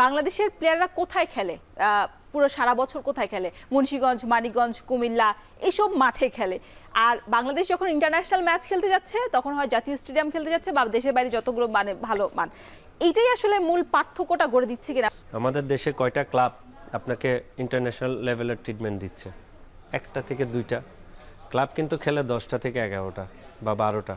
বাংলাদেশের প্লেয়াররা কোথায় খেলে, পুরো সারা বছর কোথায় খেলে? মুন্সিগঞ্জ, মানিকগঞ্জ, কুমিল্লা এইসব মাঠে খেলে। আর বাংলাদেশ যখন ইন্টারন্যাশনাল ম্যাচ খেলতে যাচ্ছে তখন হয় জাতীয় স্টেডিয়াম খেলতে যাচ্ছে বা দেশের বাইরে যতগুলো মানে ভালো মান, এইটাই আসলে মূল পার্থক্যটা গড়ে দিচ্ছে কিনা। আমাদের দেশে কয়টা ক্লাব আপনাকে ইন্টারন্যাশনাল লেভেলের ট্রিটমেন্ট দিচ্ছে? একটা থেকে দুইটা ক্লাব কিন্তু খেলে 10টা থেকে 11টা বা 12টা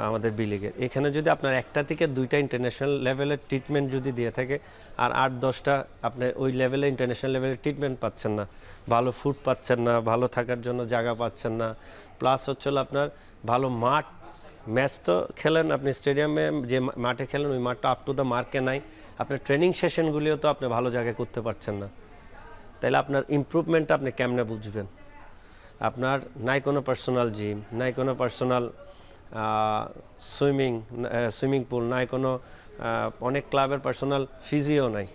আমাদের বি লিগের। এখানে যদি আপনার একটা থেকে দুইটা ইন্টারন্যাশনাল লেভেলের ট্রিটমেন্ট যদি দিয়ে থাকে আর 8-10টা আপনি ওই লেভেলে ইন্টারন্যাশনাল লেভেলের ট্রিটমেন্ট পাচ্ছেন না, ভালো ফুড পাচ্ছেন না, ভালো থাকার জন্য জায়গা পাচ্ছেন না, প্লাস হচ্ছে আপনার ভালো মাঠ, ম্যাচ তো খেলেন আপনি স্টেডিয়ামে, যে মাঠে খেলেন ওই মাঠটা আপ টু দ্য মার্কে নাই, আপনার ট্রেনিং সেশনগুলিও তো আপনি ভালো জায়গায় করতে পারছেন না, তাহলে আপনার ইমপ্রুভমেন্টটা আপনি কেমনে বুঝবেন? আপনার নাই কোনো পার্সোনাল জিম, নাই কোনো পার্সোনাল সুইমিং পুল, নাই কোনো অনেক ক্লাবের পার্সোনাল ফিজিও নাই।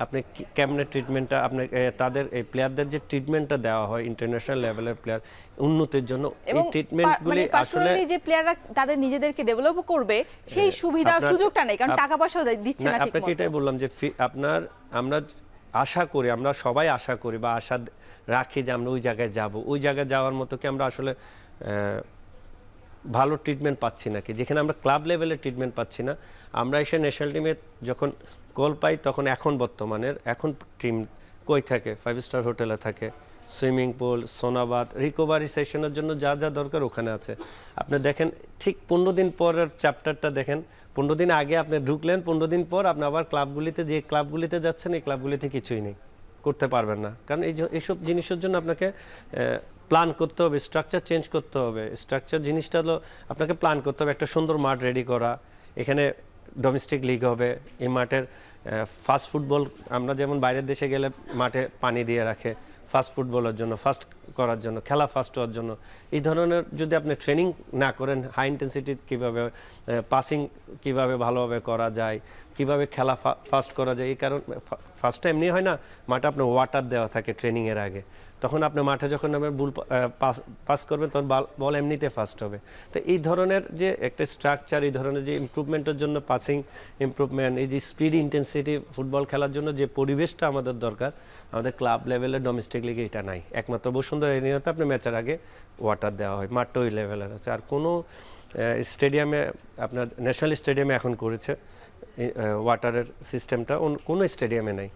আপনি কেমনে ট্রিটমেন্টটা আপনি তাদের এই প্লেয়ারদের যে ট্রিটমেন্টটা দেওয়া হয় ইন্টারন্যাশনাল লেভেলের প্লেয়ার উন্নতির জন্য, এই ট্রিটমেন্টগুলি আসলে যে প্লেয়াররা তাদের নিজেদেরকে ডেভেলপ করবে সেই সুবিধা সুযোগটা নেই, কারণ টাকা পয়সা দিচ্ছে না। আপনাকে এটাই বললাম যে আমরা আশা করি, আমরা সবাই আশা করি বা আশা রাখি যে আমরা ওই জায়গায় যাব, ওই জায়গায় যাওয়ার মতো কি আমরা আসলে ভালো ট্রিটমেন্ট পাচ্ছি নাকি? যেখানে আমরা ক্লাব লেভেলের ট্রিটমেন্ট পাচ্ছি না, আমরা এসে ন্যাশনাল টিমে যখন কল পাই তখন এখন টিম কই থাকে? 5 স্টার হোটেলে থাকে, সুইমিং পুল, সোনাবাদ, রিকভারি সেশনের জন্য যা যা দরকার ওখানে আছে। আপনি দেখেন ঠিক 15 দিন পরের চ্যাপ্টারটা দেখেন, 15 দিন আগে আপনি ঢুকলেন, 15 দিন পর আপনি আবার যে ক্লাবগুলিতে যাচ্ছেন এই ক্লাবগুলিতে কিছুই নেই, করতে পারবেন না। কারণ এইসব জিনিসের জন্য আপনাকে প্ল্যান করতে হবে, স্ট্রাকচার চেঞ্জ করতে হবে। স্ট্রাকচার জিনিসটা হলো আপনাকে প্ল্যান করতে হবে, একটা সুন্দর মাঠ রেডি করা, এখানে ডোমেস্টিক লিগ হবে, এই মাঠের ফাস্ট ফুটবল, আমরা যেমন বাইরের দেশে গেলে মাঠে পানি দিয়ে রাখে ফাস্ট ফুটবলের জন্য, ফাস্ট করার জন্য, খেলা ফাস্ট হওয়ার জন্য। এই ধরনের যদি আপনি ট্রেনিং না করেন, হাই ইন্টেন্সিটি কীভাবে পাসিং কীভাবে ভালোভাবে করা যায়, কিভাবে খেলা ফাস্ট করা যায়, এই কারণ ফার্স্টটা এমনি হয় না, মাঠে আপনার ওয়াটার দেওয়া থাকে ট্রেনিংয়ের আগে, তখন আপনি মাঠে যখন আপনার বল পাস করবেন তখন বল এমনিতে ফাস্ট হবে। তো এই ধরনের যে একটা স্ট্রাকচার, এই ধরনের যে ইমপ্রুভমেন্টের জন্য পাসিং ইমপ্রুভমেন্ট, এই যে স্পিড ইন্টেন্সিটি ফুটবল খেলার জন্য যে পরিবেশটা আমাদের দরকার, আমাদের ক্লাব লেভেলে ডোমেস্টিক লিগে এটা নাই। একমাত্র বসুন্ধরা এরিয়াতে আপনি ম্যাচের আগে ওয়াটার দেওয়া হয়, মাঠটা ওই লেভেলের আছে। আর কোনো স্টেডিয়ামে, আপনার ন্যাশনাল স্টেডিয়ামে এখন করেছে ওয়াটারের সিস্টেমটা, কোনো স্টেডিয়ামে নাই।